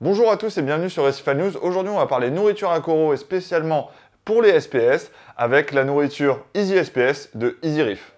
Bonjour à tous et bienvenue sur Recifal News. Aujourd'hui, on va parler nourriture à coraux et spécialement pour les SPS avec la nourriture Easy SPS de Easy Reef.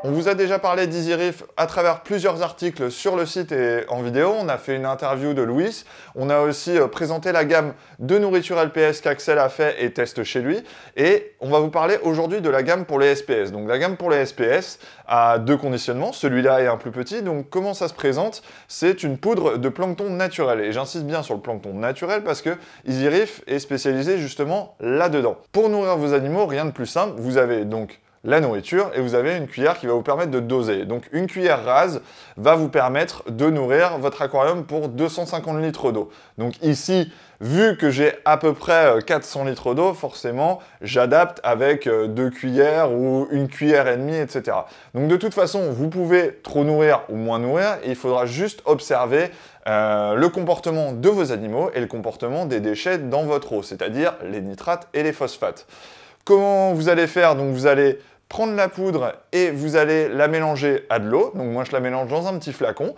On vous a déjà parlé d'Easy Reef à travers plusieurs articles sur le site et en vidéo. On a fait une interview de Louis. On a aussi présenté la gamme de nourriture LPS qu'Axel a fait et teste chez lui. Et on va vous parler aujourd'hui de la gamme pour les SPS. Donc la gamme pour les SPS a deux conditionnements. Celui-là est un plus petit. Donc comment ça se présente? C'est une poudre de plancton naturel. Et j'insiste bien sur le plancton naturel parce que Easy Reef est spécialisé justement là-dedans. Pour nourrir vos animaux, rien de plus simple. Vous avez donc la nourriture et vous avez une cuillère qui va vous permettre de doser. Donc une cuillère rase va vous permettre de nourrir votre aquarium pour 250 litres d'eau. Donc ici, vu que j'ai à peu près 400 litres d'eau, forcément, j'adapte avec 2 cuillères ou 1 cuillère et demie, etc. Donc de toute façon, vous pouvez trop nourrir ou moins nourrir, et il faudra juste observer le comportement de vos animaux et le comportement des déchets dans votre eau, c'est-à-dire les nitrates et les phosphates. Comment vous allez faire? Donc vous allez prendre la poudre et vous allez la mélanger à de l'eau. Donc moi je la mélange dans un petit flacon.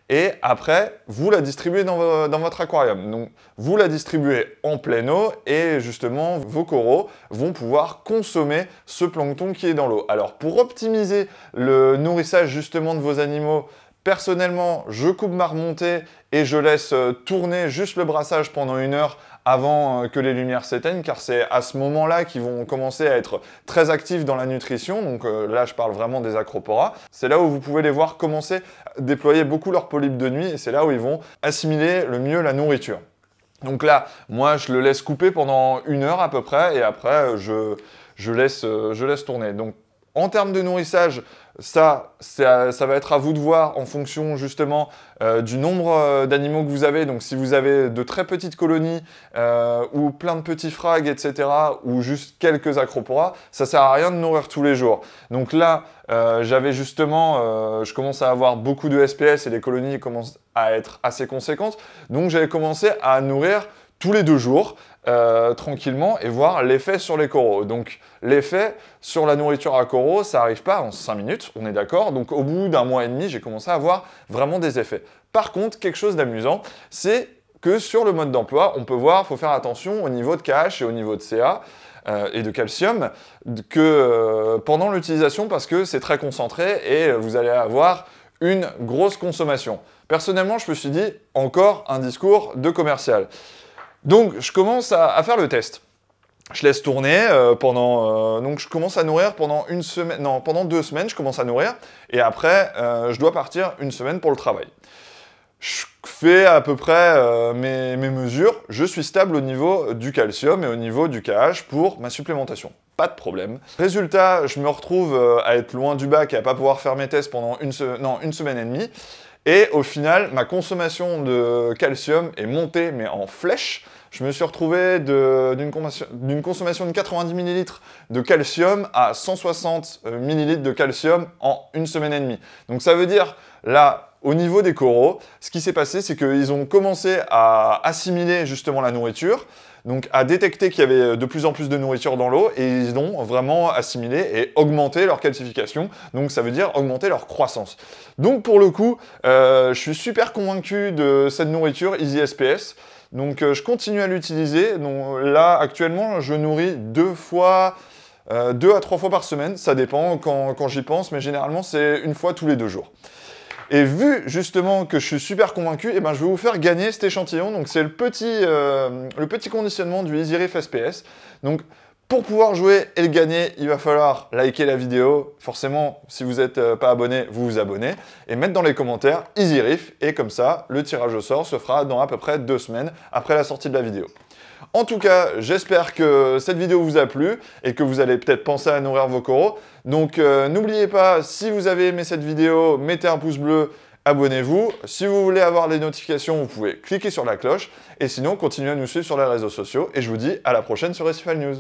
Et après, vous la distribuez dans votre aquarium. Donc vous la distribuez en pleine eau et justement vos coraux vont pouvoir consommer ce plancton qui est dans l'eau. Alors pour optimiser le nourrissage justement de vos animaux, personnellement, je coupe ma remontée et je laisse tourner juste le brassage pendant 1 heure avant que les lumières s'éteignent, car c'est à ce moment-là qu'ils vont commencer à être très actifs dans la nutrition. Donc là, je parle vraiment des acroporas. C'est là où vous pouvez les voir commencer à déployer beaucoup leur polype de nuit, et c'est là où ils vont assimiler le mieux la nourriture. Donc là, moi, je le laisse couper pendant 1 heure à peu près, et après, je laisse tourner. Donc, en termes de nourrissage, ça va être à vous de voir en fonction justement du nombre d'animaux que vous avez. Donc si vous avez de très petites colonies ou plein de petits frags, etc. ou juste quelques acroporas, ça sert à rien de nourrir tous les jours. Donc là, j'avais justement, je commence à avoir beaucoup de SPS et les colonies commencent à être assez conséquentes. Donc j'avais commencé à nourrir tous les 2 jours. Tranquillement et voir l'effet sur les coraux. Donc l'effet sur la nourriture à coraux, ça n'arrive pas en 5 minutes, on est d'accord. Donc au bout d'1 mois et demi, j'ai commencé à avoir vraiment des effets. Par contre, quelque chose d'amusant, c'est que sur le mode d'emploi, on peut voir, il faut faire attention au niveau de KH et au niveau de CA et de calcium que pendant l'utilisation, parce que c'est très concentré et vous allez avoir une grosse consommation. Personnellement, je me suis dit, encore un discours de commercial. Donc, je commence à faire le test. Je laisse tourner donc je commence à nourrir pendant 1 semaine, non, pendant 2 semaines, je commence à nourrir, et après, je dois partir 1 semaine pour le travail. Je fais à peu près mes mesures, je suis stable au niveau du calcium et au niveau du KH pour ma supplémentation. Pas de problème. Résultat, je me retrouve à être loin du bac et à ne pas pouvoir faire mes tests pendant 1 semaine et demie. Et au final, ma consommation de calcium est montée, mais en flèche. Je me suis retrouvé d'une consommation de 90 ml de calcium à 160 ml de calcium en 1 semaine et demie. Donc ça veut dire, là, au niveau des coraux, ce qui s'est passé, c'est qu'ils ont commencé à assimiler justement la nourriture, donc à détecter qu'il y avait de plus en plus de nourriture dans l'eau, et ils ont vraiment assimilé et augmenté leur calcification, donc ça veut dire augmenter leur croissance. Donc pour le coup, je suis super convaincu de cette nourriture Easy SPS, donc je continue à l'utiliser. Donc là, actuellement, je nourris 2 à 3 fois par semaine, ça dépend quand j'y pense, mais généralement c'est 1 fois tous les 2 jours. Et vu justement que je suis super convaincu, je vais vous faire gagner cet échantillon. Donc c'est le petit conditionnement du Easy Reef SPS. Donc pour pouvoir jouer et le gagner, il va falloir liker la vidéo. Forcément, si vous n'êtes pas abonné, vous vous abonnez. Et mettre dans les commentaires Easy Reef. Et comme ça, le tirage au sort se fera dans à peu près 2 semaines après la sortie de la vidéo. En tout cas, j'espère que cette vidéo vous a plu et que vous allez peut-être penser à nourrir vos coraux. Donc n'oubliez pas, si vous avez aimé cette vidéo, mettez un pouce bleu, abonnez-vous. Si vous voulez avoir les notifications, vous pouvez cliquer sur la cloche. Et sinon, continuez à nous suivre sur les réseaux sociaux. Et je vous dis à la prochaine sur Recifal News.